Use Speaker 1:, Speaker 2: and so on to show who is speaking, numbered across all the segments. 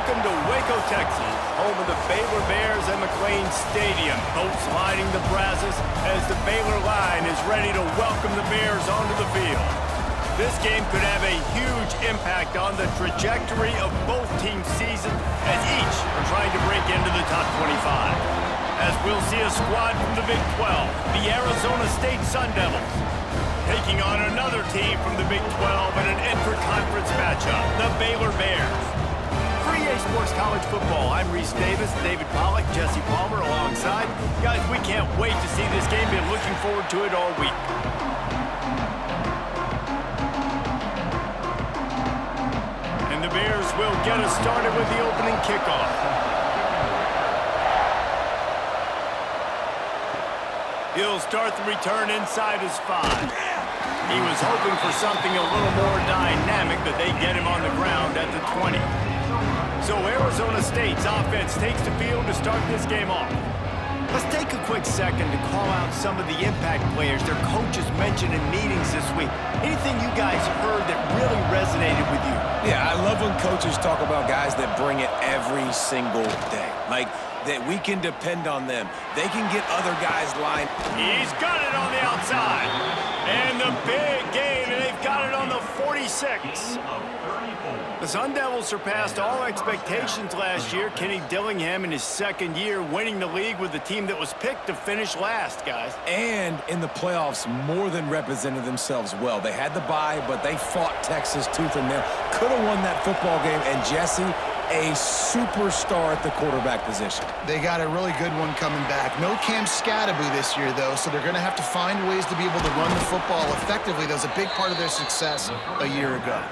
Speaker 1: Welcome to Waco, Texas, home of the Baylor Bears and McLean Stadium. Boats lining the brasses as the Baylor line is ready to welcome the Bears onto the field. This game could have a huge impact on the trajectory of both teams' seasons as each are trying to break into the top 25. As we'll see a squad from the Big 12, the Arizona State Sun Devils, taking on another team from the Big 12 in an intra-conference matchup, the Baylor Bears. For EA Sports College Football, I'm Reese Davis, David Pollack, Jesse Palmer alongside. Guys, we can't wait to see this game. Been looking forward to it all week. And the Bears will get us started with the opening kickoff. He'll start the return inside his 5. He was hoping for something a little more dynamic, but they get him on the ground at the 20. So Arizona State's offense takes the field to start this game off. Let's take a quick second to call out some of the impact players their coaches mentioned in meetings this week. Anything you guys heard that really resonated with you?
Speaker 2: Yeah, I love when coaches talk about guys that bring it every single day. Like, that we can depend on them. They can get other guys lined.
Speaker 1: He's got it on the outside. And the big gain, and they've got it on the 46. The Sun Devils surpassed all expectations last year. Kenny Dillingham in his second year winning the league with the team that was picked to finish last, guys.
Speaker 2: And in the playoffs, more than represented themselves well. They had the bye, but they fought Texas tooth and nail. Could have won that football game, and Jesse, a superstar at the quarterback position.
Speaker 3: They got a really good one coming back. No Cam Scatterby this year, though, so they're going to have to find ways to be able to run the football effectively. That was a big part of their success a year ago.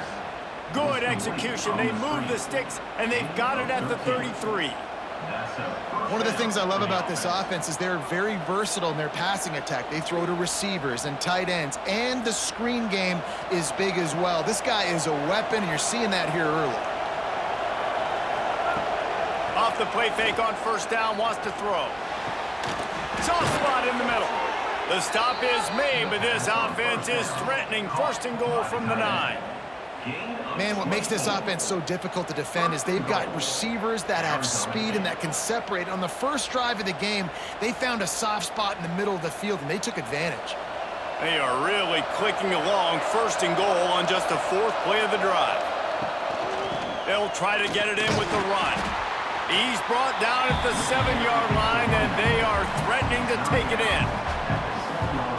Speaker 1: Good execution. They move the sticks, and they've got it at the 33.
Speaker 3: One of the things I love about this offense is they're very versatile in their passing attack. They throw to receivers and tight ends, and the screen game is big as well. This guy is a weapon, and you're seeing that here early.
Speaker 1: Off the play fake on first down, wants to throw. Soft spot in the middle. The stop is made, but this offense is threatening. First and goal from the 9.
Speaker 3: Man, what makes this offense so difficult to defend is they've got receivers that have speed and that can separate. On the first drive of the game, they found a soft spot in the middle of the field, and they took advantage.
Speaker 1: They are really clicking along. First and goal on just the 4th play of the drive. They'll try to get it in with the run. He's brought down at the 7-yard line, and they are threatening to take it in.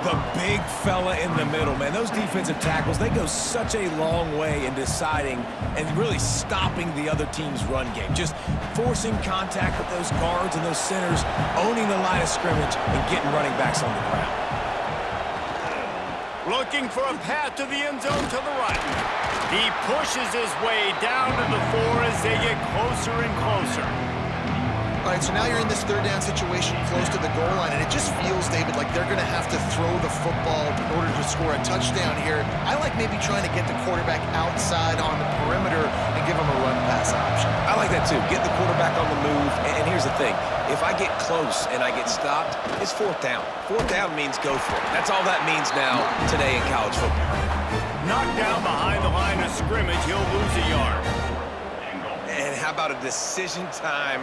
Speaker 2: The big fella in the middle, man. Those defensive tackles, they go such a long way in deciding and really stopping the other team's run game. Just forcing contact with those guards and those centers, owning the line of scrimmage, and getting running backs on the ground.
Speaker 1: Looking for a path to the end zone to the right. He pushes his way down to the 4 as they get closer and closer.
Speaker 3: All right, so now you're in this third down situation close to the goal line, and it just feels, David, like they're going to have to throw the football in order to score a touchdown here. I like maybe trying to get the quarterback outside on the perimeter and give him a run-pass option.
Speaker 2: I like that, too. Get the quarterback on the move. And here's the thing. If I get close and I get stopped, it's 4th down. 4th down means go for it. That's all that means now today in college football.
Speaker 1: Knocked down behind the line of scrimmage, he'll lose a yard.
Speaker 2: And how about a decision time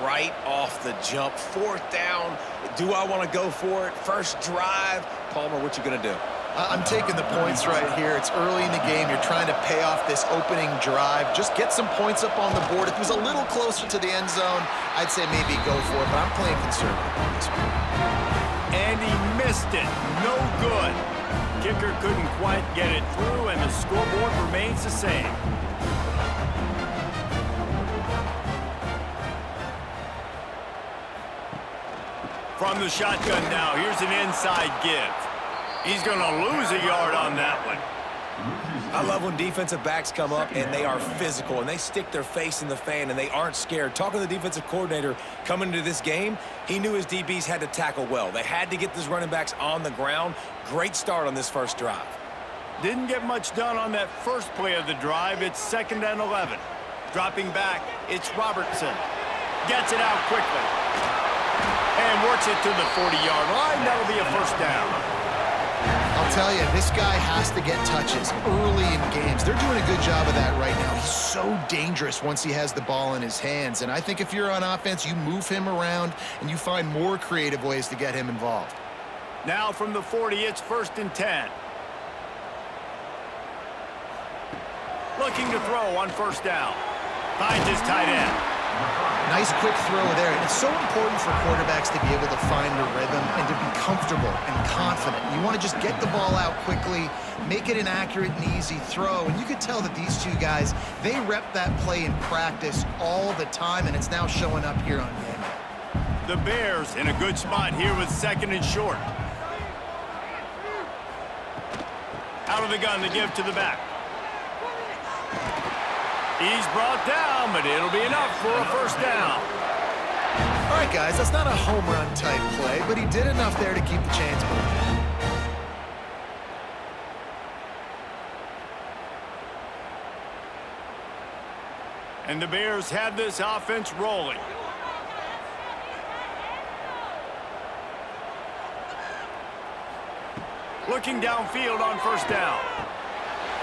Speaker 2: right off the jump? 4th down. Do I want to go for it? First drive. Palmer, what you going to do?
Speaker 3: I'm taking the points right here. It's early in the game. You're trying to pay off this opening drive. Just get some points up on the board. If it was a little closer to the end zone, I'd say maybe go for it, but I'm playing conservative on this one.
Speaker 1: And he missed it. No good. Kicker couldn't quite get it through, and the scoreboard remains the same. From the shotgun now, here's an inside give. He's going to lose a yard on that one.
Speaker 2: I love when defensive backs come up and they are physical and they stick their face in the fan and they aren't scared. Talking to the defensive coordinator coming into this game, he knew his DBs had to tackle well. They had to get these running backs on the ground. Great start on this first drive.
Speaker 1: Didn't get much done on that first play of the drive. It's 2nd and 11. Dropping back, it's Robertson. Gets it out quickly. And works it to the 40-yard line. That'll be a first down.
Speaker 3: I'll tell you, this guy has to get touches early in games. They're doing a good job of that right now. He's so dangerous once he has the ball in his hands. And I think if you're on offense, you move him around and you find more creative ways to get him involved.
Speaker 1: Now from the 40, it's 1st and 10. Looking to throw on 1st down. Finds his tight end.
Speaker 3: Nice quick throw there. And it's so important for quarterbacks to be able to find a rhythm and to be comfortable and confident. You want to just get the ball out quickly, make it an accurate and easy throw. And you could tell that these two guys, they rep that play in practice all the time, and it's now showing up here on game day.
Speaker 1: The Bears in a good spot here with 2nd and short. Out of the gun to give to the back. He's brought down, but it'll be enough for a 1st down.
Speaker 3: All right, guys, that's not a home run type play, but he did enough there to keep the chains moving.
Speaker 1: And the Bears have this offense rolling. Looking downfield on 1st down.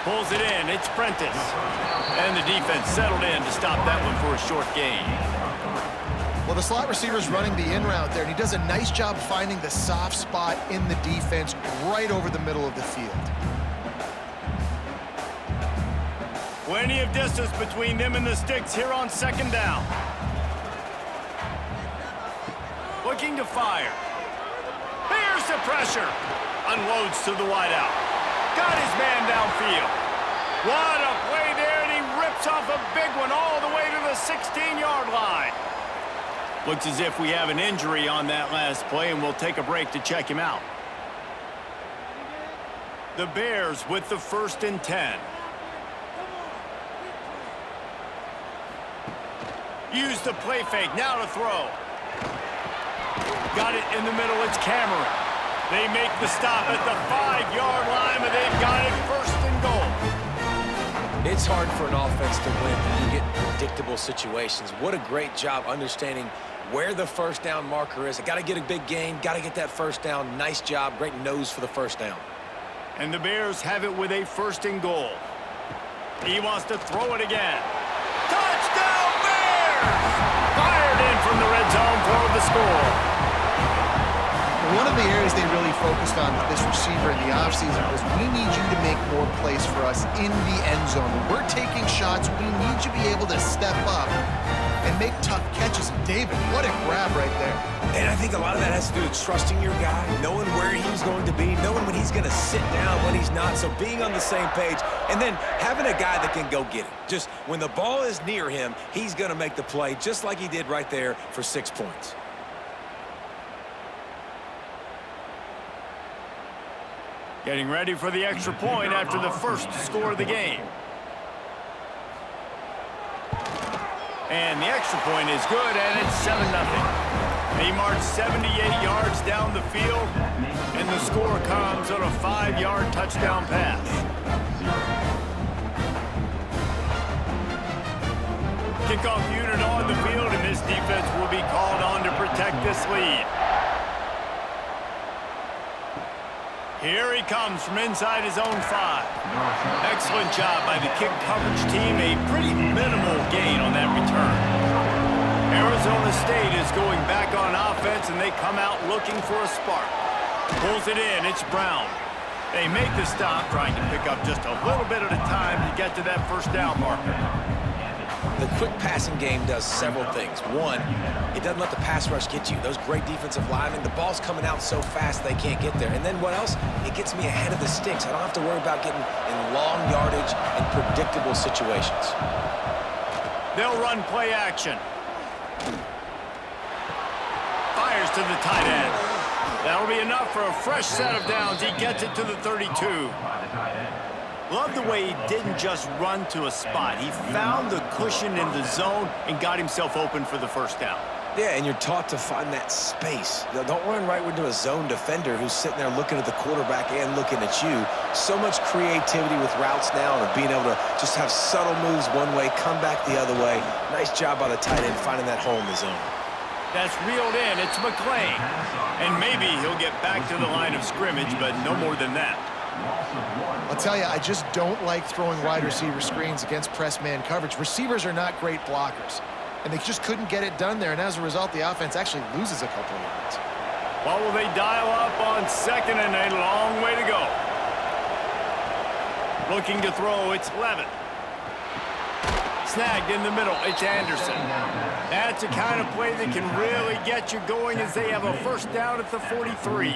Speaker 1: Pulls it in. It's Prentice. And the defense settled in to stop that one for a short gain.
Speaker 3: Well, the slot receiver's running the in route there, and he does a nice job finding the soft spot in the defense right over the middle of the field.
Speaker 1: Plenty of distance between them and the sticks here on 2nd down. Looking to fire. Here's the pressure. Unloads to the wideout. Got his man downfield. What a play there, and he rips off a big one all the way to the 16-yard line. Looks as if we have an injury on that last play, and we'll take a break to check him out. The Bears with the 1st and 10. Use the play fake, now to throw. Got it in the middle, it's Cameron. They make the stop at the 5-yard line, but they've got it 1st and goal.
Speaker 2: It's hard for an offense to win when you get predictable situations. What a great job understanding where the 1st down marker is. I got to get a big gain, got to get that 1st down. Nice job, great nose for the 1st down.
Speaker 1: And the Bears have it with a 1st and goal. He wants to throw it again. Touchdown, Bears! Fired in from the red zone for the score.
Speaker 3: One of the areas they really focused on with this receiver in the offseason was, we need you to make more plays for us in the end zone. When we're taking shots, we need you to be able to step up and make tough catches. And David, what a grab right there.
Speaker 2: And I think a lot of that has to do with trusting your guy, knowing where he's going to be, knowing when he's going to sit down, when he's not. So being on the same page, and then having a guy that can go get it. Just when the ball is near him, he's going to make the play, just like he did right there for 6 points.
Speaker 1: Getting ready for the extra point after the first score of the game. And the extra point is good, and it's 7-0. He marched 78 yards down the field, and the score comes on a 5-yard touchdown pass. Kickoff unit on the field, and this defense will be called on to protect this lead. Here he comes from inside his own 5. Excellent job by the kick coverage team. A pretty minimal gain on that return. Arizona State is going back on offense, and they come out looking for a spark. Pulls it in. It's Brown. They make the stop, trying to pick up just a little bit at a time to get to that 1st down marker.
Speaker 2: The quick passing game does several things. One, it doesn't let the pass rush get you. Those great defensive linemen, the ball's coming out so fast they can't get there. And then what else? It gets me ahead of the sticks. I don't have to worry about getting in long yardage and predictable situations.
Speaker 1: They'll run play action. Fires to the tight end. That'll be enough for a fresh set of downs. He gets it to the 32. Love the way he didn't just run to a spot. He found the cushion in the zone and got himself open for the 1st down.
Speaker 2: Yeah, and you're taught to find that space. Don't run right into a zone defender who's sitting there looking at the quarterback and looking at you. So much creativity with routes now and being able to just have subtle moves one way, come back the other way. Nice job by the tight end finding that hole in the zone.
Speaker 1: That's reeled in. It's McLean. And maybe he'll get back to the line of scrimmage, but no more than that.
Speaker 3: I'll tell you, I just don't like throwing wide receiver screens against press man coverage. Receivers are not great blockers, and they just couldn't get it done there, and as a result, the offense actually loses a couple of yards.
Speaker 1: Well, will they dial up on second and a long way to go? Looking to throw, it's Levin. Snagged in the middle, it's Anderson. That's the kind of play that can really get you going as they have a first down at the 43.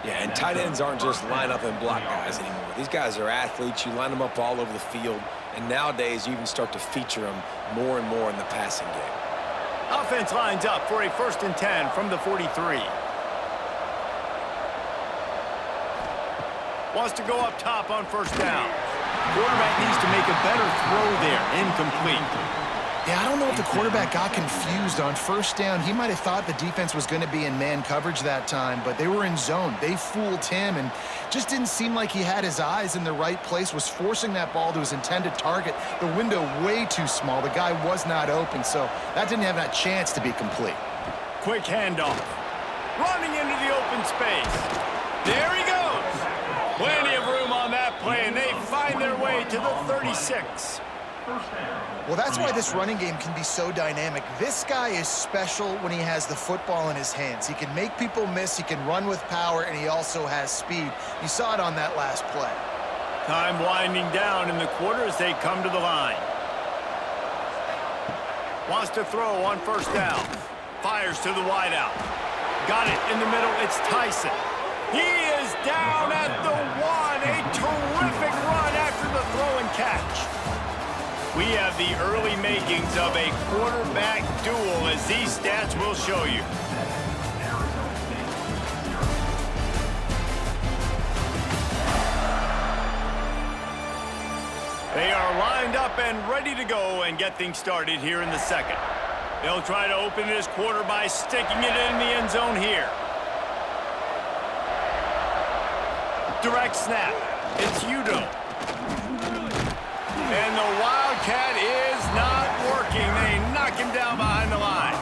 Speaker 2: Yeah, and tight ends aren't just line up and block guys anymore. These guys are athletes. You line them up all over the field, and nowadays you even start to feature them more and more in the passing game.
Speaker 1: Offense lines up for a 1st and 10 from the 43. Wants to go up top on first down. Quarterback needs to make a better throw there. Incomplete.
Speaker 3: Yeah, I don't know if the quarterback got confused on first down. He might have thought the defense was going to be in man coverage that time, but they were in zone. They fooled him and just didn't seem like he had his eyes in the right place, was forcing that ball to his intended target. The window way too small. The guy was not open, so that didn't have that chance to be complete.
Speaker 1: Quick handoff. Running into the open space. There he goes. Plenty of room on that play, and they find their way to the 36.
Speaker 3: Well, that's why this running game can be so dynamic. This guy is special when he has the football in his hands. He can make people miss, he can run with power, and he also has speed. You saw it on that last play.
Speaker 1: Time winding down in the quarter as they come to the line. Wants to throw on first down. Fires to the wideout. Got it in the middle. It's Tyson. He is down at the 1. A terrific run after the throw and catch. We have the early makings of a quarterback duel, as these stats will show you. They are lined up and ready to go and get things started here in the second. They'll try to open this quarter by sticking it in the end zone here. Direct snap. It's Udo. And the Wildcat is not working. They knock him down behind the line.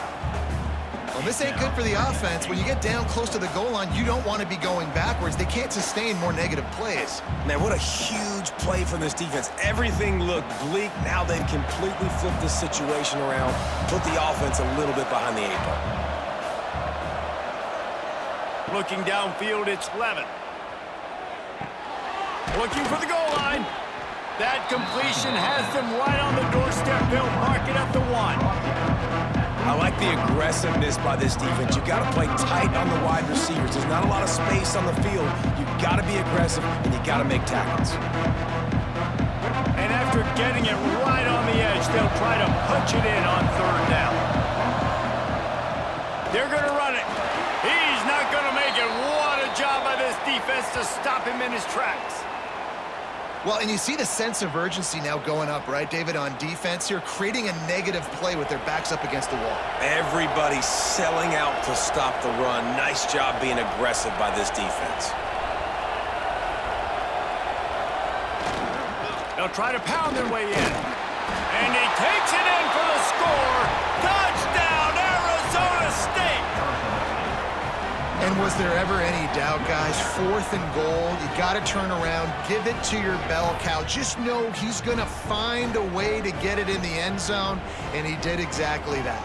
Speaker 3: Well, this ain't good for the offense. When you get down close to the goal line, you don't want to be going backwards. They can't sustain more negative plays.
Speaker 2: Man, what a huge play from this defense. Everything looked bleak. Now they've completely flipped this situation around, put the offense a little bit behind the 8 ball.
Speaker 1: Looking downfield, it's Levin. Looking for the goal line. That completion has them right on the doorstep. They'll mark it at the 1.
Speaker 2: I like the aggressiveness by this defense. You got to play tight on the wide receivers. There's not a lot of space on the field. You got to be aggressive, and you got to make tackles.
Speaker 1: And after getting it right on the edge, they'll try to punch it in on third down. They're going to run it. He's not going to make it. What a job by this defense to stop him in his tracks.
Speaker 3: Well, and you see the sense of urgency now going up, right, David, on defense here, creating a negative play with their backs up against the wall.
Speaker 2: Everybody's selling out to stop the run. Nice job being aggressive by this defense.
Speaker 1: They'll try to pound their way in. And he takes it in for the score. Touchdown, Arizona State!
Speaker 3: And was there ever any doubt, guys? 4th and goal, you got to turn around, give it to your bell cow. Just know he's going to find a way to get it in the end zone, and he did exactly that.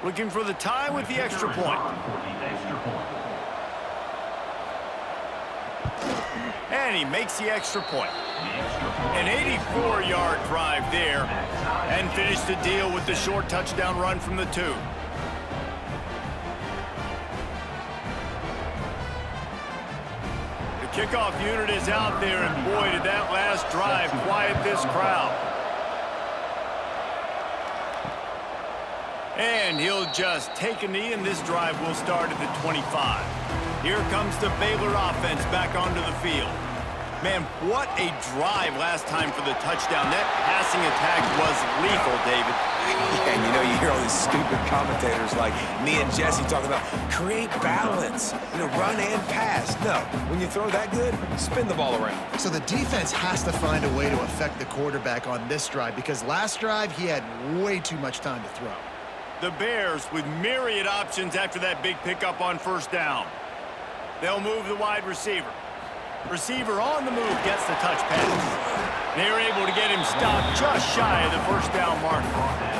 Speaker 1: Looking for the tie with the extra point. And he makes the extra point. An 84-yard drive there, and finished the deal with the short touchdown run from the 2. The kickoff unit is out there, and boy, did that last drive quiet this crowd. And he'll just take a knee, and this drive will start at the 25. Here comes the Baylor offense back onto the field. Man, what a drive last time for the touchdown. That passing attack was lethal, David.
Speaker 2: Yeah, and you know, you hear all these stupid commentators like me and Jesse talking about create balance, run and pass. No, when you throw that good, spin the ball around.
Speaker 3: So the defense has to find a way to affect the quarterback on this drive because last drive he had way too much time to throw.
Speaker 1: The Bears with myriad options after that big pickup on first down. They'll move the wide receiver. Receiver on the move gets the touch pass. They're able to get him stopped just shy of the first down marker.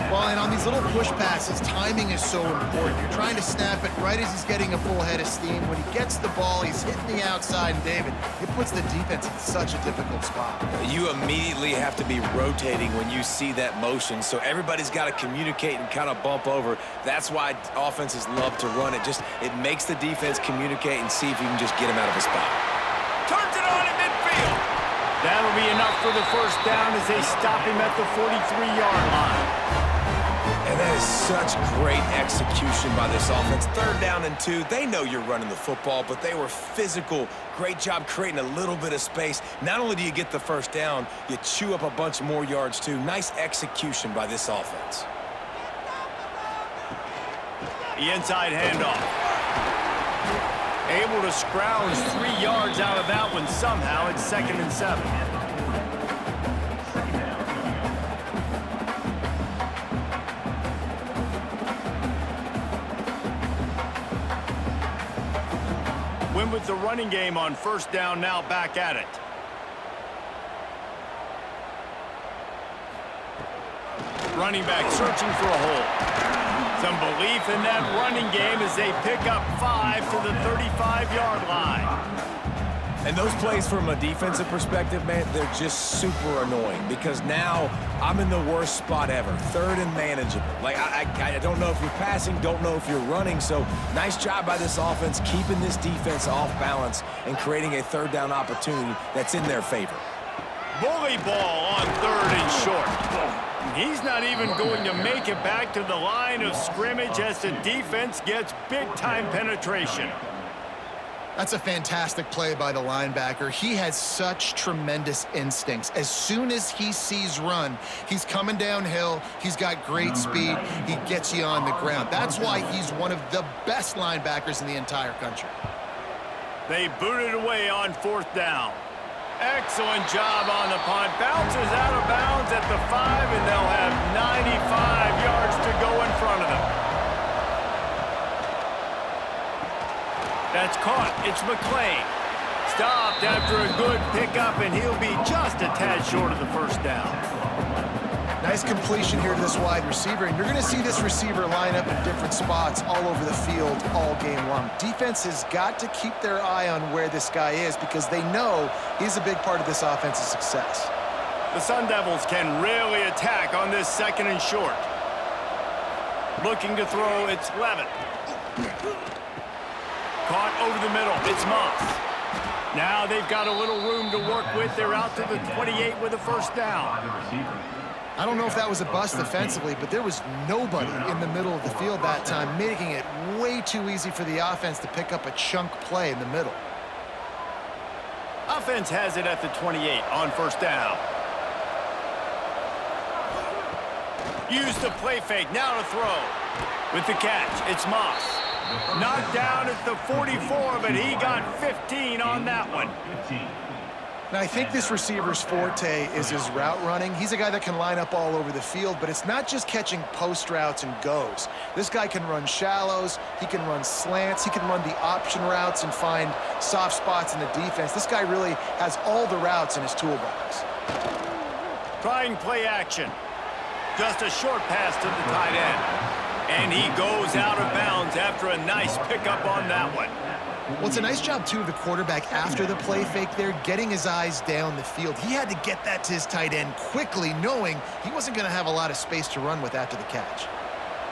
Speaker 3: Well, and on these little push passes, timing is so important. You're trying to snap it right as he's getting a full head of steam. When he gets the ball, he's hitting the outside, and David, it puts the defense in such a difficult spot.
Speaker 2: You immediately have to be rotating when you see that motion, so everybody's got to communicate and kind of bump over. That's why offenses love to run it. It makes the defense communicate and see if you can just get him out of a spot.
Speaker 1: Turns it on in midfield. That'll be enough for the first down as they stop him at the 43-yard line.
Speaker 2: And that is such great execution by this offense. 3rd down and 2. They know you're running the football, but they were physical. Great job creating a little bit of space. Not only do you get the first down, you chew up a bunch more yards, too. Nice execution by this offense.
Speaker 1: The inside handoff. Able to scrounge 3 yards out of that one somehow. It's 2nd and 7. Win with the running game on first down, now back at it. Running back searching for a hole. Some belief in that running game as they pick up 5 to the 35-yard line.
Speaker 2: And those plays from a defensive perspective, man, they're just super annoying because now I'm in the worst spot ever. 3rd and manageable. Like, I don't know if you're passing, don't know if you're running. So nice job by this offense keeping this defense off balance and creating a 3rd down opportunity that's in their favor.
Speaker 1: Bully ball on 3rd and short. He's not even going to make it back to the line of scrimmage as the defense gets big-time penetration.
Speaker 3: That's a fantastic play by the linebacker. He has such tremendous instincts. As soon as he sees run, he's coming downhill. He's got great speed. He gets you on the ground. That's why he's one of the best linebackers in the entire country.
Speaker 1: They boot it away on 4th down. Excellent job on the punt. Bounces out of bounds at the 5, and they'll have 95 yards to go in front of them. That's caught. It's McClain. Stopped after a good pickup, and he'll be just a tad short of the first down.
Speaker 3: Nice completion here to this wide receiver, and you're going to see this receiver line up in different spots all over the field all game long. Defense has got to keep their eye on where this guy is because they know he's a big part of this offense's success.
Speaker 1: The Sun Devils can really attack on this 2nd and short. Looking to throw, it's Levin. Caught over the middle, it's Moss. Now they've got a little room to work with. They're out to the 28 with a first down.
Speaker 3: I don't know if that was a bust defensively, but there was nobody in the middle of the field that time, making it way too easy for the offense to pick up a chunk play in the middle.
Speaker 1: Offense has it at the 28 on first down. Use the play fake, now to throw. With the catch, it's Moss. Knocked down at the 44, but he got 15 on that one.
Speaker 3: Now, I think this receiver's forte is his route running. He's a guy that can line up all over the field, but it's not just catching post routes and goes. This guy can run shallows, he can run slants, he can run the option routes and find soft spots in the defense. This guy really has all the routes in his toolbox.
Speaker 1: Trying play action. Just a short pass to the tight end. And he goes out of bounds after a nice pickup on that one.
Speaker 3: Well, it's a nice job, too, of the quarterback after the play fake there, getting his eyes down the field. He had to get that to his tight end quickly, knowing he wasn't going to have a lot of space to run with after the catch.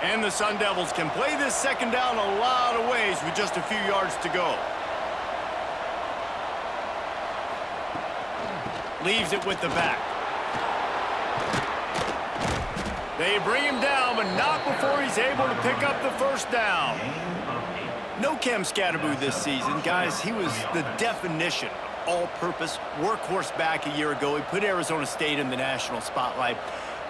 Speaker 1: And the Sun Devils can play this 2nd down a lot of ways with just a few yards to go. Leaves it with the back. They bring him down, but not before he's able to pick up the first down. No Cam Scatterboo this season, guys. He was the definition of all-purpose workhorse back a year ago. He put Arizona State in the national spotlight.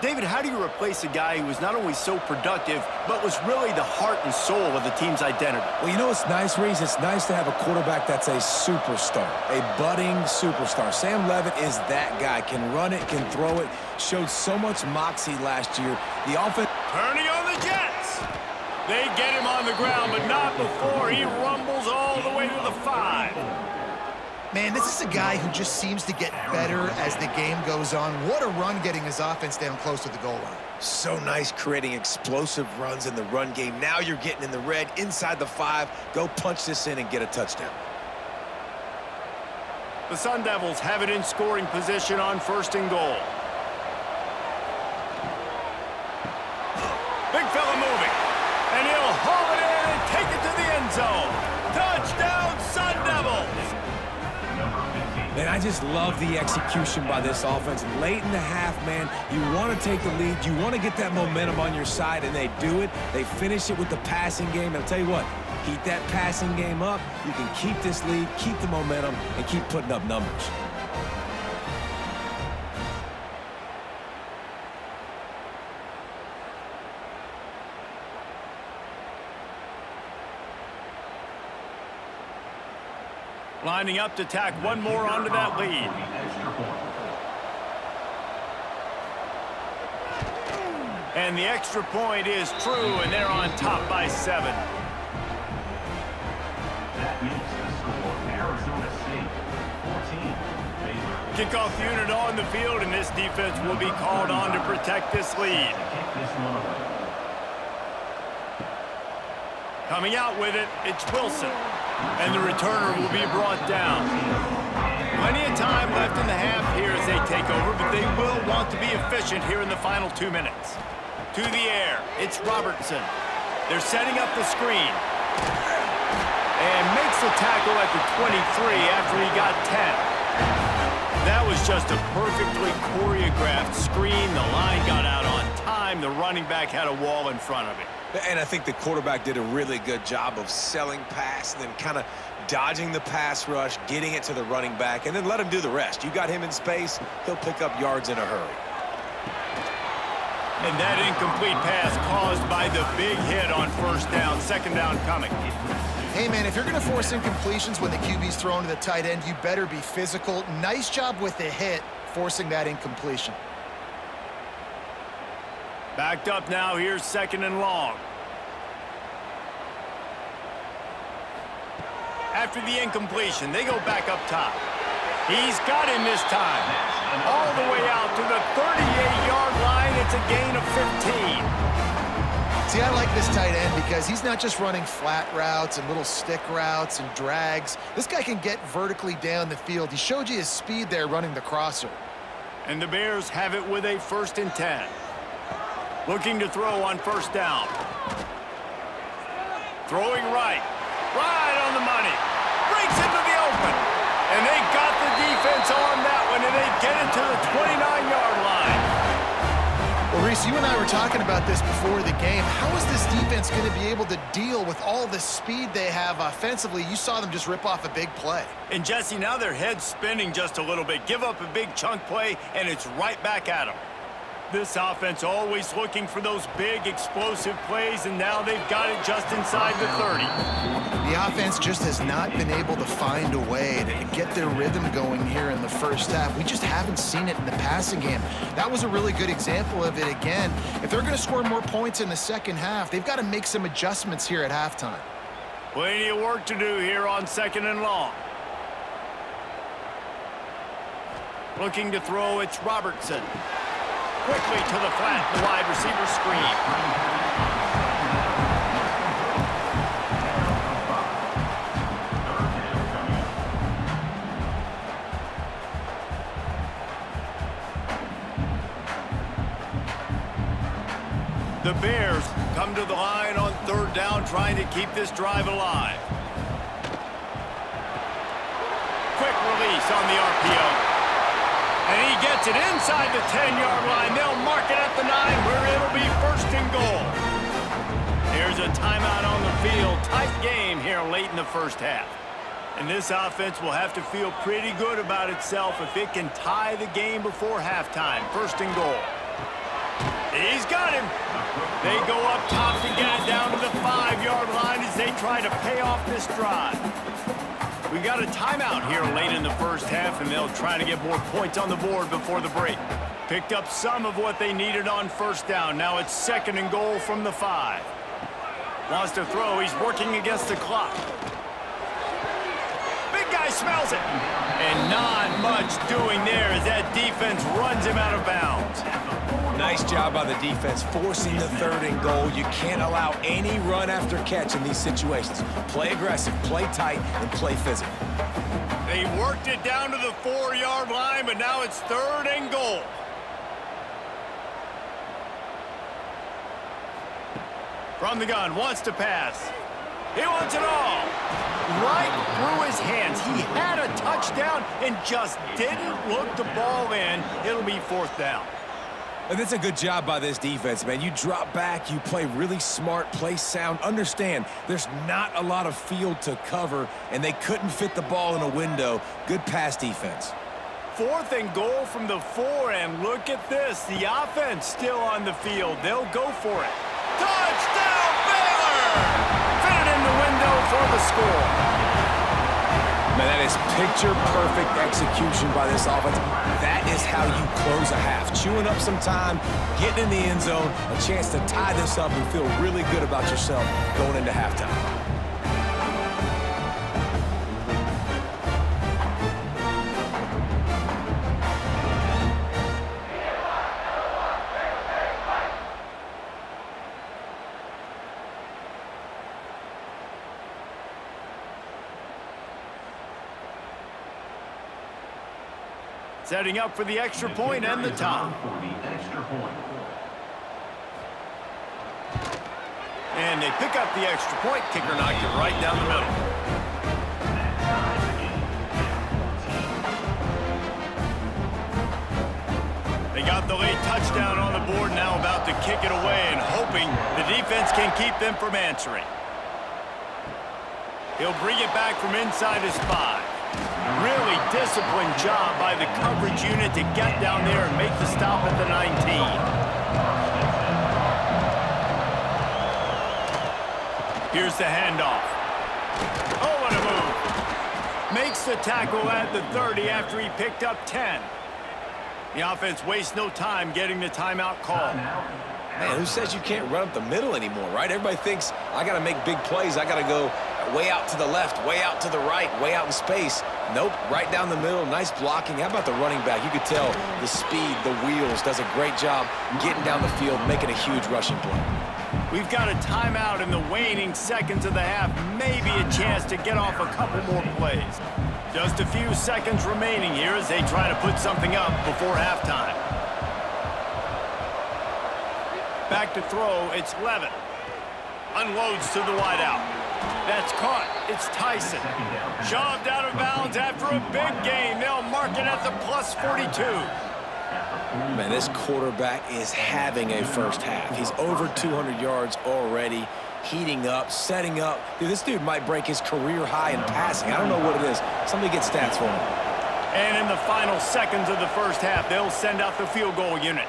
Speaker 1: David, how do you replace a guy who was not only so productive, but was really the heart and soul of the team's identity?
Speaker 2: Well, you know what's nice, Reese? It's nice to have a quarterback that's a superstar, a budding superstar. Sam Levitt is that guy. Can run it, can throw it, showed so much moxie last year. The offense...
Speaker 1: Turning on the Jets. They get him on the ground, but not before he rumbles all the way to the 5.
Speaker 3: Man, this is a guy who just seems to get better as the game goes on. What a run getting his offense down close to the goal line.
Speaker 2: So nice creating explosive runs in the run game. Now you're getting in the red, inside the 5. Go punch this in and get a touchdown.
Speaker 1: The Sun Devils have it in scoring position on 1st and goal. Big fella moving. And he'll haul it in and take it to the end zone. Touchdown, Sun Devils!
Speaker 2: Man, I just love the execution by this offense. Late in the half, man, you want to take the lead. You want to get that momentum on your side, and they do it. They finish it with the passing game. And I'll tell you what, keep that passing game up. You can keep this lead, keep the momentum, and keep putting up numbers.
Speaker 1: Lining up to tack one more onto that lead. And the extra point is true, and they're on top by 7.
Speaker 4: That makes the score Arizona State 14, Baylor.
Speaker 1: Kickoff unit on the field, and this defense will be called on to protect this lead.
Speaker 4: Kick this one away.
Speaker 1: Coming out with it, it's Wilson. And the returner will be brought down. Plenty of time left in the half here as they take over, but they will want to be efficient here in the final 2 minutes. To the air, it's Robertson. They're setting up the screen. And makes the tackle at the 23 after he got 10. That was just a perfectly choreographed screen. The line got out on time. The running back had a wall in front of him.
Speaker 2: And I think the quarterback did a really good job of selling pass and then kind of dodging the pass rush, getting it to the running back, and then let him do the rest. You got him in space, he'll pick up yards in a hurry.
Speaker 1: And that incomplete pass caused by the big hit on 1st down, 2nd down coming.
Speaker 3: Hey, man, if you're going to force incompletions when the QB's thrown to the tight end, you better be physical. Nice job with the hit, forcing that incompletion.
Speaker 1: Backed up now, here's 2nd and long. After the incompletion, they go back up top. He's got him this time. All the way out to the 38-yard line. It's a gain of 15.
Speaker 3: See, I like this tight end because he's not just running flat routes and little stick routes and drags. This guy can get vertically down the field. He showed you his speed there running the crosser.
Speaker 1: And the Bears have it with a 1st and 10. Looking to throw on 1st down. Throwing right. Right on the money. Breaks into the open. And they got the defense on that one, and they get it to the 29-yard line.
Speaker 3: Well, Reese, you and I were talking about this before the game. How is this defense going to be able to deal with all the speed they have offensively? You saw them just rip off a big play.
Speaker 1: And, Jesse, now their head's spinning just a little bit. Give up a big chunk play, and it's right back at them. This offense always looking for those big, explosive plays, and now they've got it just inside the 30.
Speaker 3: The offense just has not been able to find a way to get their rhythm going here in the 1st half. We just haven't seen it in the passing game. That was a really good example of it again. If they're going to score more points in the 2nd half, they've got to make some adjustments here at halftime.
Speaker 1: Plenty of work to do here on 2nd and long. Looking to throw, it's Robertson. Quickly to the flat, the wide receiver screen. The Bears come to the line on 3rd down, trying to keep this drive alive. Quick release on the RPO. And he gets it inside the 10-yard line. They'll mark it at the 9, where it'll be 1st and goal. Here's a timeout on the field. Tight game here late in the 1st half. And this offense will have to feel pretty good about itself if it can tie the game before halftime. 1st and goal. He's got him. They go up top to get it down to the 5-yard line as they try to pay off this drive. We got a timeout here late in the first half, and they'll try to get more points on the board before the break. Picked up some of what they needed on first down. Now it's 2nd and goal from the 5. Wants to throw. He's working against the clock. Big guy smells it. And not much doing there as that defense runs him out of bounds.
Speaker 2: Nice job by the defense forcing the 3rd and goal. You can't allow any run after catch in these situations. Play aggressive, play tight, and play physical.
Speaker 1: They worked it down to the 4-yard line, but now it's 3rd and goal. From the gun, wants to pass. He wants it all. Right through his hands. He had a touchdown and just didn't look the ball in. It'll be 4th down.
Speaker 2: And that's a good job by this defense, man. You drop back, you play really smart, play sound. Understand, there's not a lot of field to cover, and they couldn't fit the ball in a window. Good pass defense.
Speaker 1: 4th and goal from the 4, and look at this. The offense still on the field. They'll go for it. Touchdown, Baylor! Fit it in the window for the score.
Speaker 2: Man, that is picture-perfect execution by this offense. That is how you close a half. Chewing up some time, getting in the end zone, a chance to tie this up and feel really good about yourself going into halftime.
Speaker 1: Setting up for the extra point and the top. And they pick up the extra point. Kicker knocked it right down the middle. They got the late touchdown on the board, now about to kick it away and hoping the defense can keep them from answering. He'll bring it back from inside his 5. Really disciplined job by the coverage unit to get down there and make the stop at the 19. Here's the handoff. Oh, what a move. Makes the tackle at the 30 after he picked up 10. The offense wastes no time getting the timeout call.
Speaker 2: Man, who says you can't run up the middle anymore, right? Everybody thinks, I got to make big plays. I got to go way out to the left, way out to the right, way out in space. Nope, right down the middle, nice blocking. How about the running back? You could tell the speed, the wheels, does a great job getting down the field, making a huge rushing play.
Speaker 1: We've got a timeout in the waning seconds of the half. Maybe a chance to get off a couple more plays. Just a few seconds remaining here as they try to put something up before halftime. Back to throw, it's Levin. Unloads to the wideout. That's caught. It's Tyson. Shoved out of bounds after a big gain. They'll mark it at the plus 42.
Speaker 2: Man, this quarterback is having a first half. He's over 200 yards already, heating up, setting up. Dude, this dude might break his career high in passing. I don't know what it is. Somebody get stats for him.
Speaker 1: And in the final seconds of the first half, they'll send out the field goal unit.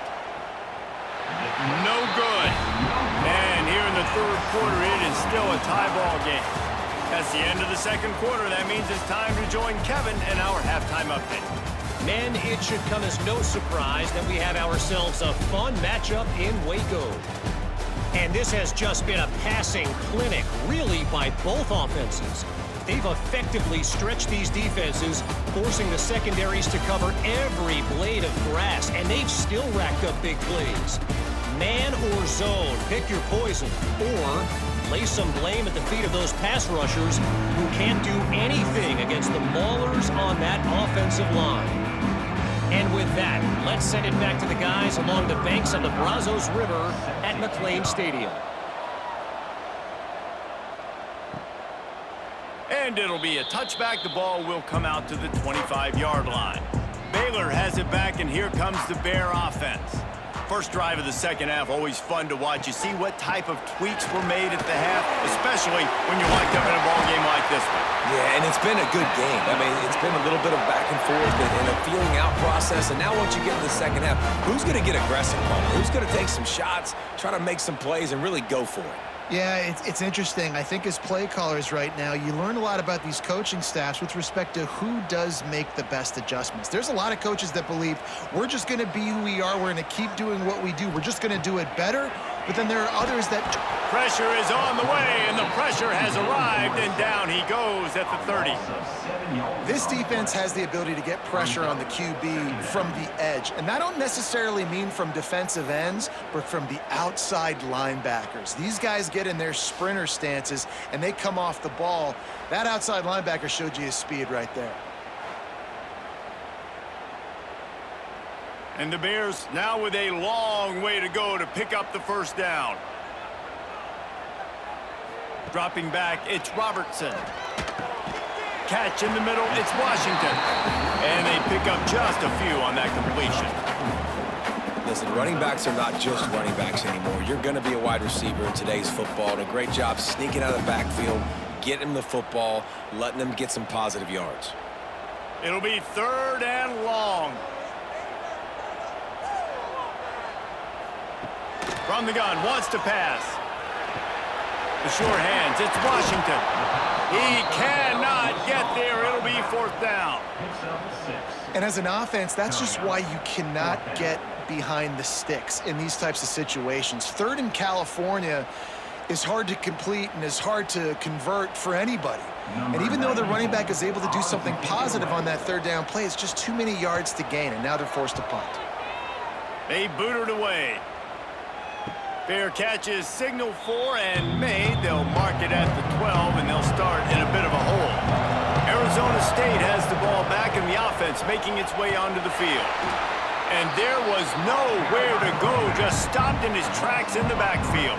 Speaker 1: No good. And here in the 3rd quarter, it is still a tie ball game. That's the end of the 2nd quarter. That means it's time to join Kevin in our halftime update.
Speaker 5: Men, it should come as no surprise that we have ourselves a fun matchup in Waco. And this has just been a passing clinic, really, by both offenses. They've effectively stretched these defenses, forcing the secondaries to cover every blade of grass, and they've still racked up big plays. Man or zone, pick your poison, or lay some blame at the feet of those pass rushers who can't do anything against the maulers on that offensive line. And with that, let's send it back to the guys along the banks of the Brazos River at McLean Stadium.
Speaker 1: And it'll be a touchback. The ball will come out to the 25-yard line. Baylor has it back, and here comes the Bear offense. First drive of the second half, always fun to watch. You see what type of tweaks were made at the half, especially when you're locked up in a ball game like this one.
Speaker 2: Yeah, and it's been a good game. I mean, it's been a little bit of back and forth and a feeling out process. And now once you get in the second half, who's going to get aggressive, Paul? Who's going to take some shots, try to make some plays, and really go for it?
Speaker 3: Yeah, it's interesting. I think as play callers right now, you learn a lot about these coaching staffs with respect to who does make the best adjustments. There's a lot of coaches that believe we're just going to be who we are. We're going to keep doing what we do. We're just going to do it better. But then there are others that...
Speaker 1: Pressure is on the way, and the pressure has arrived, and down he goes at the 30.
Speaker 3: This defense has the ability to get pressure on the QB from the edge. And that don't necessarily mean from defensive ends, but from the outside linebackers. These guys get in their sprinter stances, and they come off the ball. That outside linebacker showed you his speed right there.
Speaker 1: And the Bears now with a long way to go to pick up the first down. Dropping back, it's Robertson. Catch in the middle, it's Washington. And they pick up just a few on that completion.
Speaker 2: Listen, running backs are not just running backs anymore. You're going to be a wide receiver in today's football. And a great job sneaking out of the backfield, getting them the football, letting them get some positive yards.
Speaker 1: It'll be 3rd and long. From the gun, wants to pass. The short hands, it's Washington. He cannot get there. It'll be 4th down.
Speaker 3: And as an offense, that's just why you cannot get behind the sticks in these types of situations. 3rd in California is hard to complete and is hard to convert for anybody. And even though the running back is able to do something positive on that 3rd down play, it's just too many yards to gain, and now they're forced to punt.
Speaker 1: They booted away. Fair catch is signaled for and made. They'll mark it at the 12, and they'll start in a bit of a hole. Arizona State has the ball back in the offense, making its way onto the field. And there was nowhere to go, just stopped in his tracks in the backfield.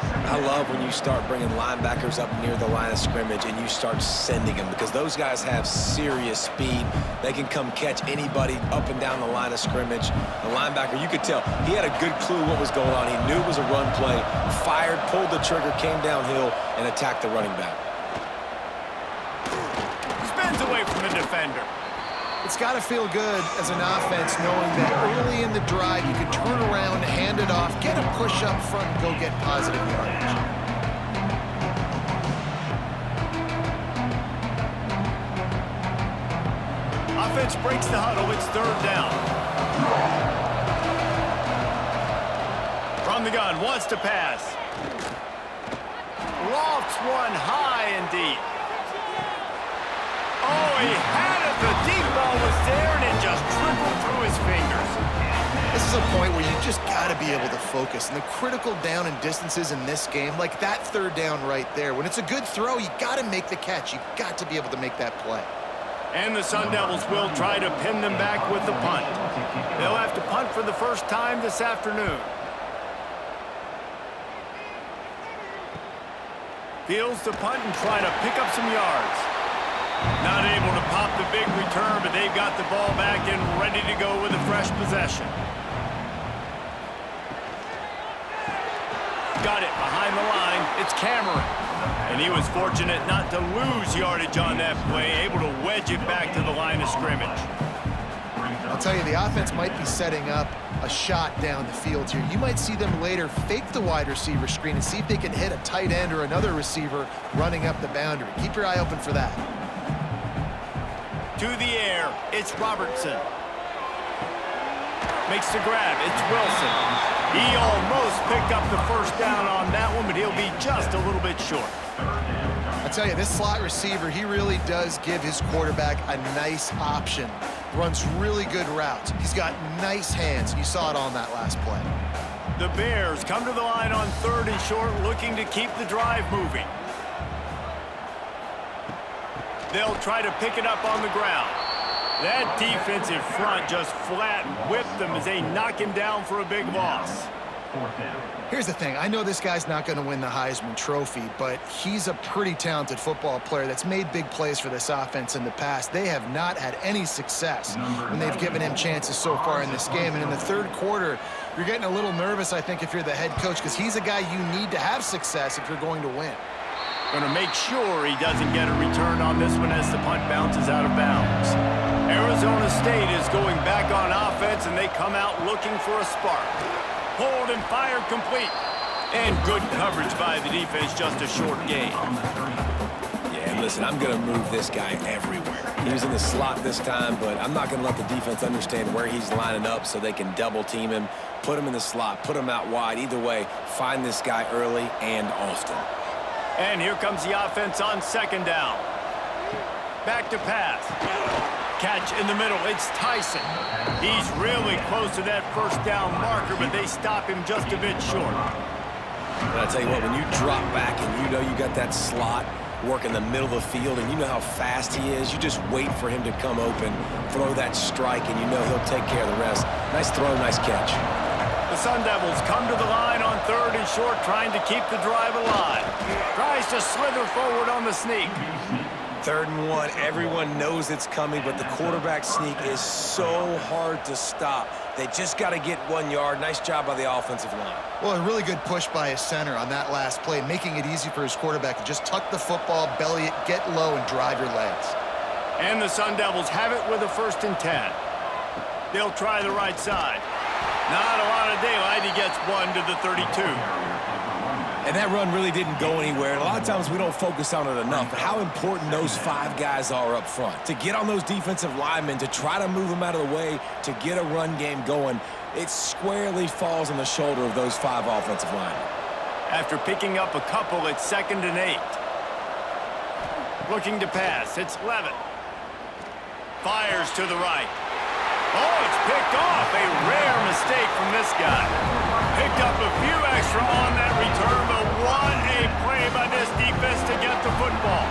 Speaker 2: I love when you start bringing linebackers up near the line of scrimmage and you start sending them, because those guys have serious speed. They can come catch anybody up and down the line of scrimmage. The linebacker, you could tell, he had a good clue what was going on. He knew it was a run play, fired, pulled the trigger, came downhill, and attacked the running back.
Speaker 1: Spins away from the defender.
Speaker 3: It's got to feel good as an offense knowing that early in the drive you can turn around, hand it off, get a push up front, and go get positive yardage.
Speaker 1: Offense breaks the huddle. It's 3rd down. From the gun, wants to pass. Lofts one high and deep. Oh, he had it. The deep ball was there, and it just trickled through his fingers.
Speaker 3: This is a point where you just got to be able to focus. And the critical down and distances in this game, like that 3rd down right there, when it's a good throw, you got to make the catch. You got to be able to make that play.
Speaker 1: And the Sun Devils will try to pin them back with the punt. They'll have to punt for the first time this afternoon. Fields the punt and try to pick up some yards. Not able to pop the big return, but they've got the ball back and ready to go with a fresh possession. Got it behind the line. It's Cameron. And he was fortunate not to lose yardage on that play, able to wedge it back to the line of scrimmage.
Speaker 3: I'll tell you, the offense might be setting up a shot down the field here. You might see them later fake the wide receiver screen and see if they can hit a tight end or another receiver running up the boundary. Keep your eye open for that.
Speaker 1: To the air, it's Robertson. Makes the grab, it's Wilson. He almost picked up the first down on that one, but he'll be just a little bit short.
Speaker 3: I tell you, this slot receiver, he really does give his quarterback a nice option. Runs really good routes. He's got nice hands. You saw it on that last play.
Speaker 1: The Bears come to the line on 3rd and short, looking to keep the drive moving. They'll try to pick it up on the ground. That defensive front just flat whipped them as they knock him down for a big loss.
Speaker 4: Fourth down.
Speaker 3: Here's the thing. I know this guy's not going to win the Heisman Trophy, but he's a pretty talented football player that's made big plays for this offense in the past. They have not had any success when they've given him chances so far in this game. And in the third quarter, you're getting a little nervous, I think, if you're the head coach, because he's a guy you need to have success if you're going to win.
Speaker 1: Going to make sure he doesn't get a return on this one as the punt bounces out of bounds. Arizona State is going back on offense, and they come out looking for a spark. Hold and fired complete. And good coverage by the defense, just a short gain.
Speaker 2: Yeah, listen, I'm going to move this guy everywhere. He was in the slot this time, but I'm not going to let the defense understand where he's lining up so they can double team him, put him in the slot, put him out wide. Either way, find this guy early and often.
Speaker 1: And here comes the offense on second down. Back to pass. Catch in the middle. It's Tyson. He's really close to that first down marker, but they stop him just a bit short.
Speaker 2: But I tell you what, when you drop back and you know you got that slot work in the middle of the field and you know how fast he is, you just wait for him to come open, throw that strike, and you know he'll take care of the rest. Nice throw, nice catch.
Speaker 1: The Sun Devils come to the line on third and short, trying to keep the drive alive. Tries to slither forward on the sneak.
Speaker 2: 3rd and 1, everyone knows it's coming, but the quarterback sneak is so hard to stop. They just got to get 1 yard. Nice job by the offensive line.
Speaker 3: Well, a really good push by his center on that last play, making it easy for his quarterback to just tuck the football, belly it, get low, and drive your legs.
Speaker 1: And the Sun Devils have it with a 1st and 10. They'll try the right side. Not a lot of daylight. He gets 1 to the 32.
Speaker 2: And that run really didn't go anywhere. And a lot of times we don't focus on it enough. But how important those 5 guys are up front. To get on those defensive linemen, to try to move them out of the way, to get a run game going, it squarely falls on the shoulder of those 5 offensive linemen.
Speaker 1: After picking up a couple, it's 2nd and 8. Looking to pass. It's Levitt. Fires to the right. Oh, it's picked off. A rare mistake from this guy. Picked up a few extra on that return, but what a play by this defense to get the football.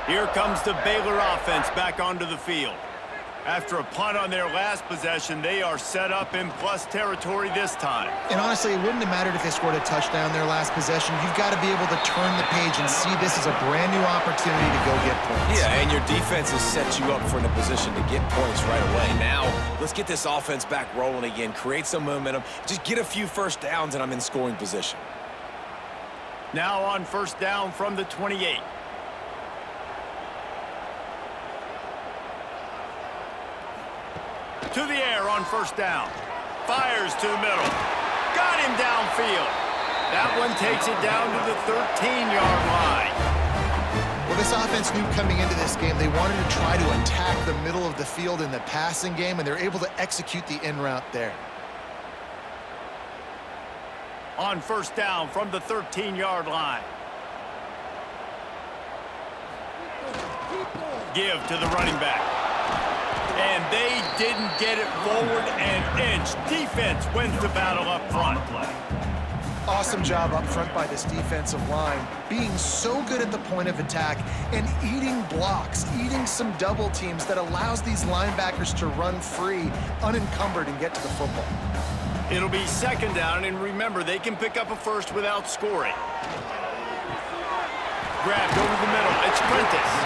Speaker 1: Here comes the Baylor offense back onto the field. After a punt on their last possession, they are set up in plus territory this time.
Speaker 3: And honestly, it wouldn't have mattered if they scored a touchdown their last possession. You've got to be able to turn the page and see this as a brand new opportunity to go get points.
Speaker 2: Yeah, and your defense has set you up for a position to get points right away. Now, let's get this offense back rolling again, create some momentum, just get a few first downs, and I'm in scoring position.
Speaker 1: Now on 1st down from the 28. To the air on 1st down. Fires to the middle. Got him downfield. That one takes it down to the 13-yard line.
Speaker 3: Well, this offense knew coming into this game they wanted to try to attack the middle of the field in the passing game, and they're able to execute the in route there.
Speaker 1: On 1st down from the 13-yard line. Give to the running back. And they didn't get it forward an inch. Defense wins the battle up front.
Speaker 3: Awesome job up front by this defensive line, being so good at the point of attack and eating blocks, eating some double teams that allows these linebackers to run free, unencumbered, and get to the football.
Speaker 1: It'll be 2nd down, and remember, they can pick up a first without scoring. Grabbed over the middle. It's Prentice.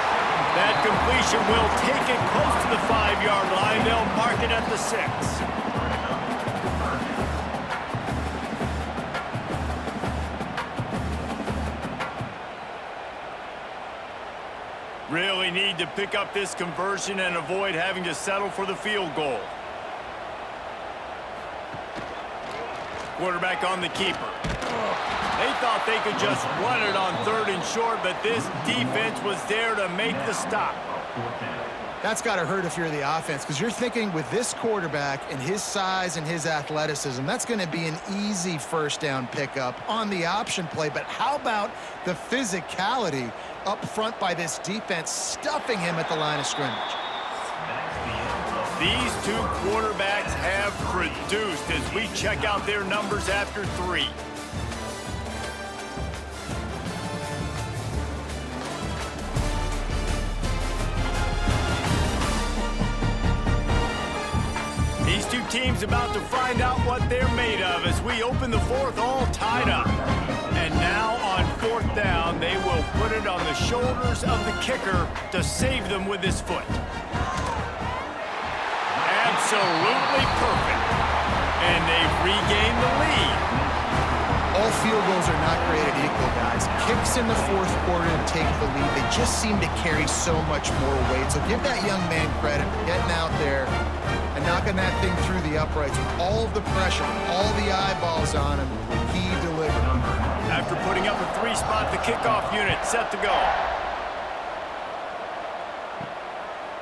Speaker 1: That completion will take it close to the 5-yard line. They'll mark it at the 6. Really need to pick up this conversion and avoid having to settle for the field goal. Quarterback on the keeper. They thought they could just run it on 3rd and short, but this defense was there to make the stop.
Speaker 3: That's got to hurt if you're the offense, because you're thinking with this quarterback and his size and his athleticism, that's going to be an easy 1st down pickup on the option play. But how about the physicality up front by this defense, stuffing him at the line of scrimmage?
Speaker 1: The These two quarterbacks have produced as we check out their numbers after 3. These two teams about to find out what they're made of as we open the 4th all tied up. And now on 4th down, they will put it on the shoulders of the kicker to save them with his foot. Absolutely perfect. And they've regained the lead.
Speaker 3: All field goals are not created equal, guys. Kicks in the 4th quarter to take the lead. They just seem to carry so much more weight. So give that young man credit for getting out there and knocking that thing through the uprights with all of the pressure, all the eyeballs on him. He delivered.
Speaker 1: After putting up a 3-spot, the kickoff unit set to go.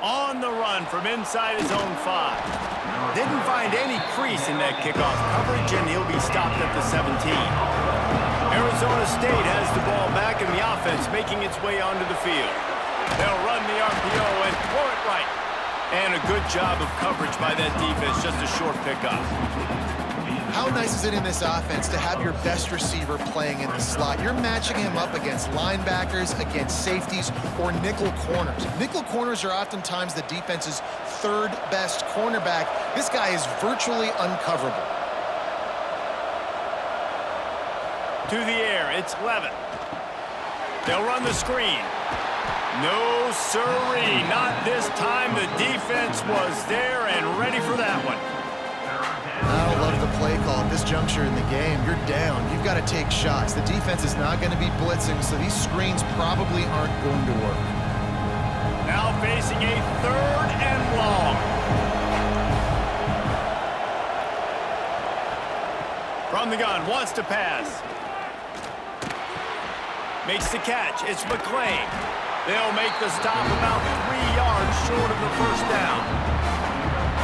Speaker 1: On the run from inside his own 5. Didn't find any crease in that kickoff coverage, and he'll be stopped at the 17. Arizona State has the ball back in the offense, making its way onto the field. They'll run the RPO and throw it right. And a good job of coverage by that defense, just a short pickup.
Speaker 3: How nice is it in this offense to have your best receiver playing in the slot? You're matching him up against linebackers, against safeties, or nickel corners. Nickel corners are oftentimes the defense's 3rd best cornerback. This guy is virtually uncoverable.
Speaker 1: To the air, it's Levin. They'll run the screen. No sirree, not this time. The defense was there and ready for that one.
Speaker 3: I don't love the play call at this juncture in the game. You're down. You've got to take shots. The defense is not going to be blitzing, so these screens probably aren't going to work.
Speaker 1: Now facing a 3rd and long. From the gun, wants to pass. Makes the catch. It's McClain. They'll make the stop about 3 yards short of the 1st down.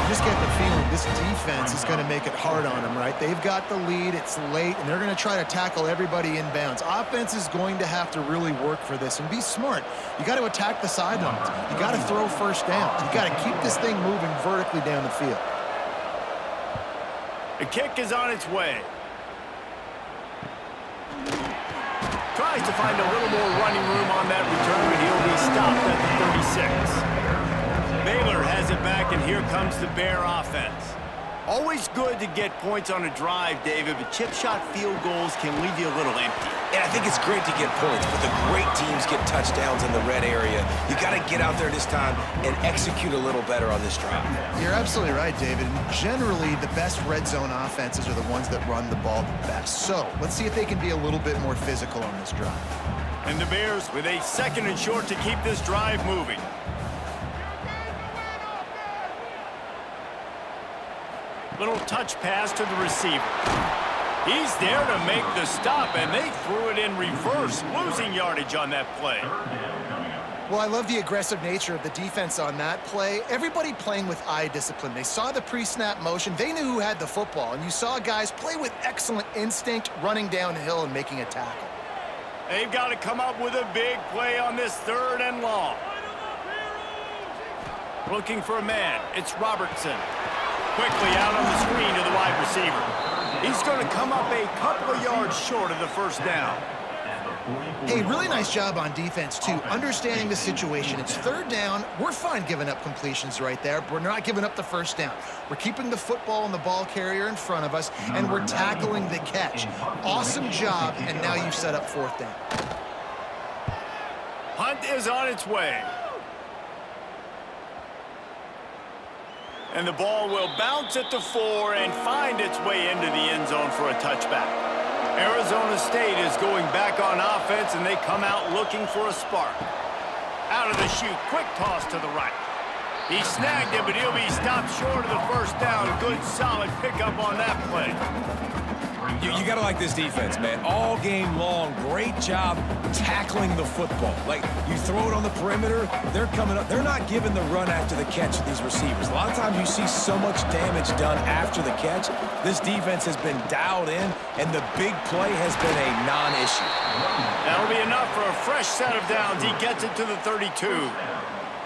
Speaker 3: Just get the feeling this defense is going to make it hard on them, right? They've got the lead, it's late, and they're going to try to tackle everybody inbounds. Offense is going to have to really work for this and be smart. You got to attack the sidelines. You got to throw 1st down. You got to keep this thing moving vertically down the field.
Speaker 1: The kick is on its way. Tries to find a little more running room on that return, but he'll be stopped at the 36. Baylor has it back, and here comes the Bear offense. Always good to get points on a drive, David, but chip shot field goals can leave you a little empty.
Speaker 2: And I think it's great to get points, but the great teams get touchdowns in the red area. You got to get out there this time and execute a little better on this drive.
Speaker 3: You're absolutely right, David. And generally, the best red zone offenses are the ones that run the ball the best. So let's see if they can be a little bit more physical on this drive.
Speaker 1: And the Bears with a 2nd and short to keep this drive moving. Little touch pass to the receiver. He's there to make the stop, and they threw it in reverse, losing yardage on that play.
Speaker 3: Well, I love the aggressive nature of the defense on that play. Everybody playing with eye discipline. They saw the pre-snap motion. They knew who had the football, and you saw guys play with excellent instinct, running downhill and making a tackle.
Speaker 1: They've got to come up with a big play on this 3rd and long. Looking for a man. It's Robertson. Quickly out on the screen to the wide receiver. He's going to come up a couple of yards short of the 1st down.
Speaker 3: Hey, really nice job on defense, too, understanding the situation. It's 3rd down. We're fine giving up completions right there, but we're not giving up the 1st down. We're keeping the football and the ball carrier in front of us, and we're tackling the catch. Awesome job, and now you've set up 4th down.
Speaker 1: Hunt is on its way. And the ball will bounce at the 4 and find its way into the end zone for a touchback. Arizona State is going back on offense, and they come out looking for a spark. Out of the chute, quick toss to the right. He snagged it, but he'll be stopped short of the 1st down. Good, solid pickup on that play.
Speaker 2: You got to like this defense, man. All game long, great job tackling the football. Like, you throw it on the perimeter, they're coming up. They're not giving the run after the catch to these receivers. A lot of times you see so much damage done after the catch. This defense has been dialed in, and the big play has been a non-issue.
Speaker 1: That'll be enough for a fresh set of downs. He gets it to the 32.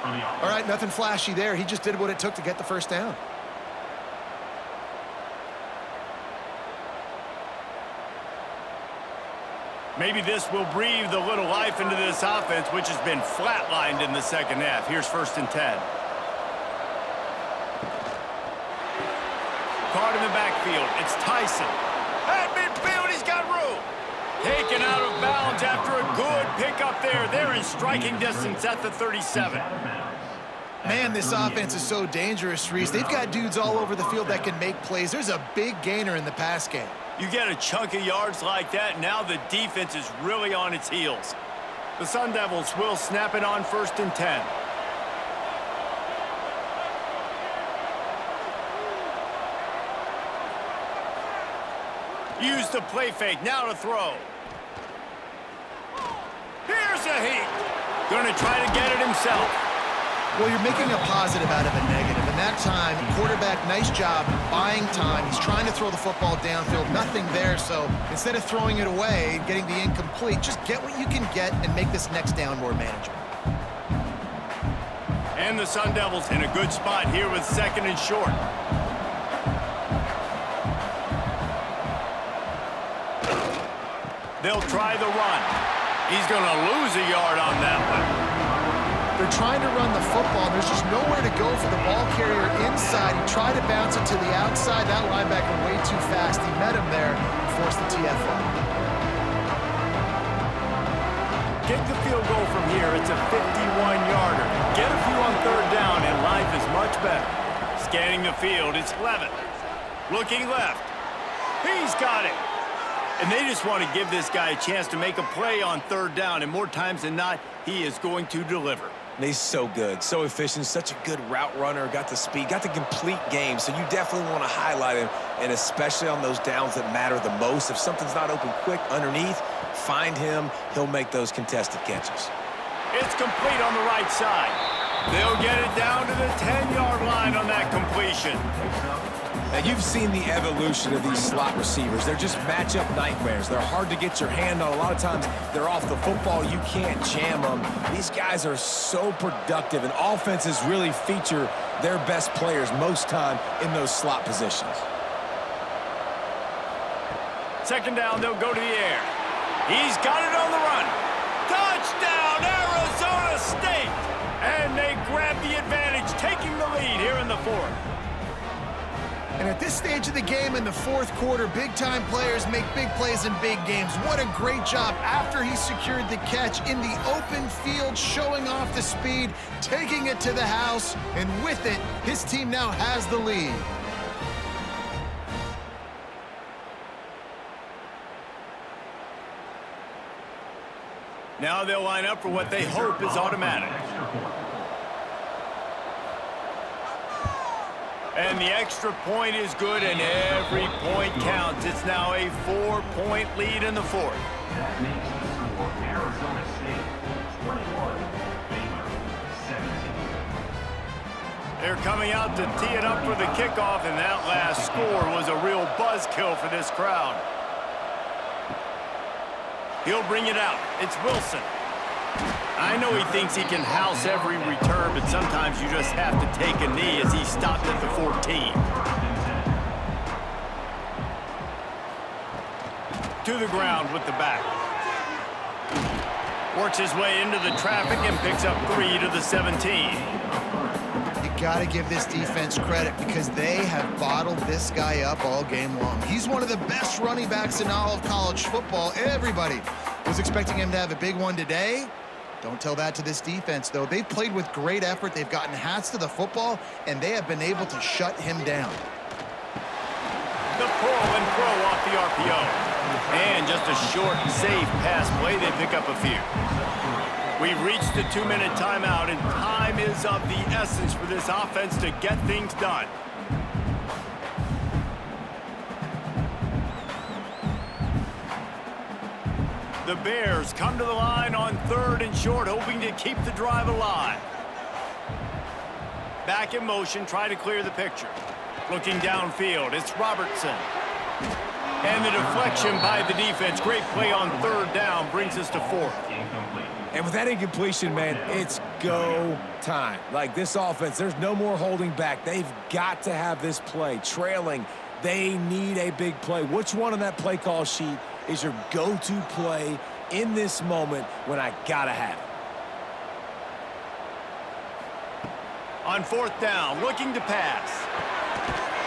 Speaker 4: for the offense.
Speaker 3: All right, nothing flashy there. He just did what it took to get the first down.
Speaker 1: Maybe this will breathe a little life into this offense, which has been flatlined in the second half. Here's 1st and 10. Caught in the backfield. It's Tyson. At midfield, he's got room. Taken out of bounds after a good pickup there. They're in striking distance at the 37.
Speaker 3: Man, this offense is so dangerous, Reese. They've got dudes all over the field that can make plays. There's a big gainer in the pass game.
Speaker 1: You get a chunk of yards like that, now the defense is really on its heels. The Sun Devils will snap it on 1st and 10. Use the play fake, now to throw. Here's a heat. Gonna try to get it himself.
Speaker 3: Well, you're making a positive out of a negative. And that time, quarterback, nice job buying time. He's trying to throw the football downfield. Nothing there, so instead of throwing it away, getting the incomplete, just get what you can get and make this next down more manageable.
Speaker 1: And the Sun Devils in a good spot here with 2nd and short. They'll try the run. He's going to lose a yard on that one.
Speaker 3: They're trying to run the football. There's just nowhere to go for the ball carrier inside. He tried to bounce it to the outside. That linebacker way too fast. He met him there and forced the TFL.
Speaker 1: Get the field goal from here. It's a 51-yarder. Get a few on 3rd down, and life is much better. Scanning the field, it's Levitt. Looking left. He's got it. And they just want to give this guy a chance to make a play on 3rd down, and more times than not, he is going to deliver.
Speaker 2: He's so good, so efficient, such a good route runner, got the speed, got the complete game, so you definitely want to highlight him, and especially on those downs that matter the most. If something's not open quick underneath, find him, he'll make those contested catches.
Speaker 1: It's complete on the right side. They'll get it down to the 10-yard line on that completion.
Speaker 2: Now, you've seen the evolution of these slot receivers. They're just matchup nightmares. They're hard to get your hand on. A lot of times, they're off the football. You can't jam them. These guys are so productive, and offenses really feature their best players most time in those slot positions.
Speaker 1: 2nd down, they'll go to the air. He's got it on the run. Touchdown, Arizona State! And they grab the advantage, taking the lead here in the 4th.
Speaker 3: And at this stage of the game in the 4th quarter, big-time players make big plays in big games. What a great job after he secured the catch in the open field, showing off the speed, taking it to the house, and with it, his team now has the lead.
Speaker 1: Now they'll line up for what they hope is automatic. And the extra point is good, and every point counts. It's now a 4-point lead in the 4th.
Speaker 4: That makes the score Arizona State 21, Baylor 17.
Speaker 1: They're coming out to tee it up for the kickoff, and that last score was a real buzzkill for this crowd. He'll bring it out. It's Wilson. I know he thinks he can house every return, but sometimes you just have to take a knee as he stopped at the 14. To the ground with the back. Works his way into the traffic and picks up 3 to the 17.
Speaker 3: You got to give this defense credit because they have bottled this guy up all game long. He's one of the best running backs in all of college football. Everybody was expecting him to have a big one today. Don't tell that to this defense, though. They've played with great effort. They've gotten hats to the football, and they have been able to shut him down.
Speaker 1: The pull and throw off the RPO. And just a short, safe pass play. They pick up a few. We've reached the 2-minute timeout, and time is of the essence for this offense to get things done. The Bears come to the line on 3rd and short, hoping to keep the drive alive. Back in motion, try to clear the picture. Looking downfield, it's Robertson. And the deflection by the defense. Great play on third down brings us to fourth.
Speaker 4: Incomplete.
Speaker 2: And with that incompletion, man, it's go time. Like this offense, there's no more holding back. They've got to have this play. Trailing, they need a big play. Which one on that play call sheet is your go-to play in this moment when I gotta have it?
Speaker 1: On fourth down, looking to pass.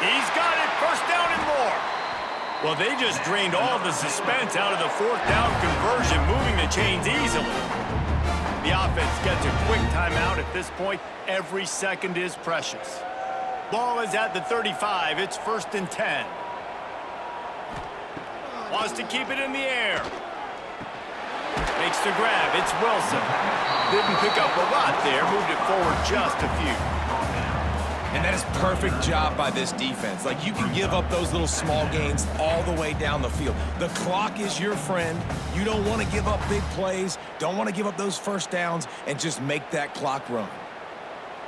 Speaker 1: He's got it, first down and more. Well, they just drained all the suspense out of the fourth down conversion, moving the chains easily. The offense gets a quick timeout at this point. Every second is precious. Ball is at the 35. It's 1st and 10. Wants to keep it in the air. Makes the grab. It's Wilson. Didn't pick up a lot there. Moved it forward just a few.
Speaker 2: And that is perfect job by this defense. Like, you can give up those little small gains all the way down the field. The clock is your friend. You don't want to give up big plays. Don't want to give up those first downs and just make that clock run.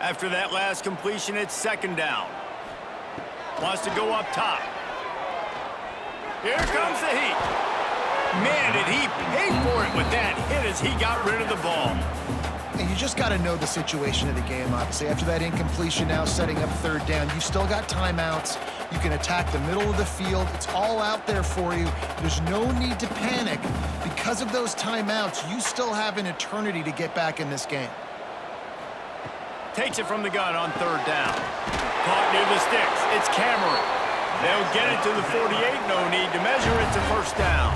Speaker 1: After that last completion, it's 2nd down. Wants to go up top. Here comes the heat. Man, did he pay for it with that hit as he got rid of the ball.
Speaker 3: And you just got to know the situation of the game, obviously. After that incompletion, now setting up 3rd down, you've still got timeouts. You can attack the middle of the field. It's all out there for you. There's no need to panic. Because of those timeouts, you still have an eternity to get back in this game.
Speaker 1: Takes it from the gun on 3rd down. Caught near the sticks. It's Cameron. They'll get it to the 48. No need to measure. It's a 1st down.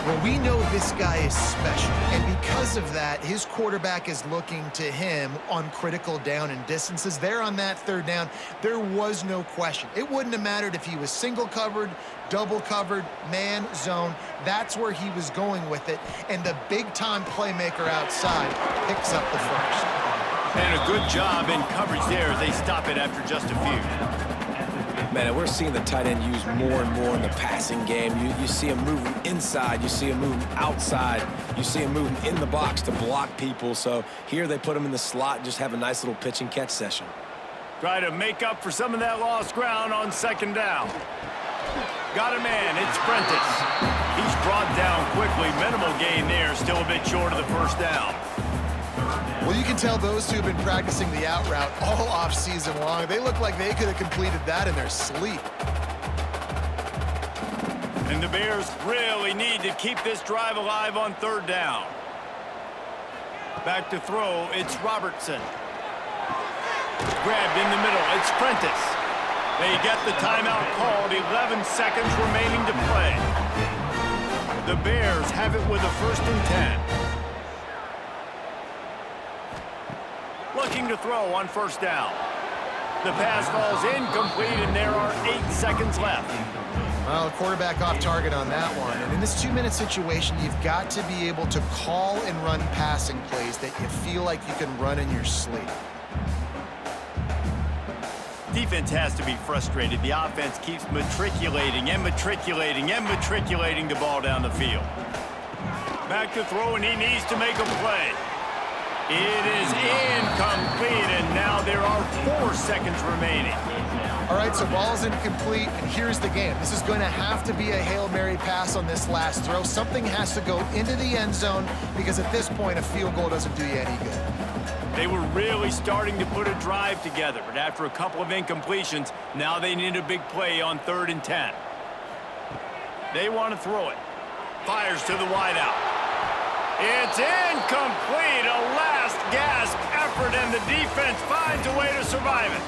Speaker 3: Well, we know this guy is special, and because of that, his quarterback is looking to him on critical down and distances. There on that 3rd down, there was no question. It wouldn't have mattered if he was single covered, double covered, man, zone. That's where he was going with it, and the big-time playmaker outside picks up the first.
Speaker 1: And a good job in coverage there as they stop it after just a few.
Speaker 2: Man, we're seeing the tight end used more and more in the passing game. You see him moving inside. You see him moving outside. You see him moving in the box to block people. So here they put him in the slot and just have a nice little pitch and catch session.
Speaker 1: Try to make up for some of that lost ground on 2nd down. Got a man. It's Prentice. He's brought down quickly. Minimal gain there. Still a bit short of the 1st down.
Speaker 3: Well, you can tell those two have been practicing the out route all off-season long. They look like they could have completed that in their sleep.
Speaker 1: And the Bears really need to keep this drive alive on 3rd down. Back to throw, it's Robertson. Grabbed in the middle, it's Prentice. They get the timeout called, 11 seconds remaining to play. The Bears have it with a 1st and 10. Looking to throw on 1st down. The pass falls incomplete, and there are 8 seconds left.
Speaker 3: Well, the quarterback off target on that one. And in this 2-minute situation, you've got to be able to call and run passing plays that you feel like you can run in your sleep.
Speaker 1: Defense has to be frustrated. The offense keeps matriculating and matriculating and matriculating the ball down the field. Back to throw, and he needs to make a play. It is incomplete, and now there are 4 seconds remaining.
Speaker 3: All right, so ball's incomplete, and here's the game. This is going to have to be a Hail Mary pass on this last throw. Something has to go into the end zone, because at this point, a field goal doesn't do you any good.
Speaker 1: They were really starting to put a drive together, but after a couple of incompletions, now they need a big play on 3rd and 10. They want to throw it. Fires to the wideout. It's incomplete, a last gasp effort, and the defense finds a way to survive it.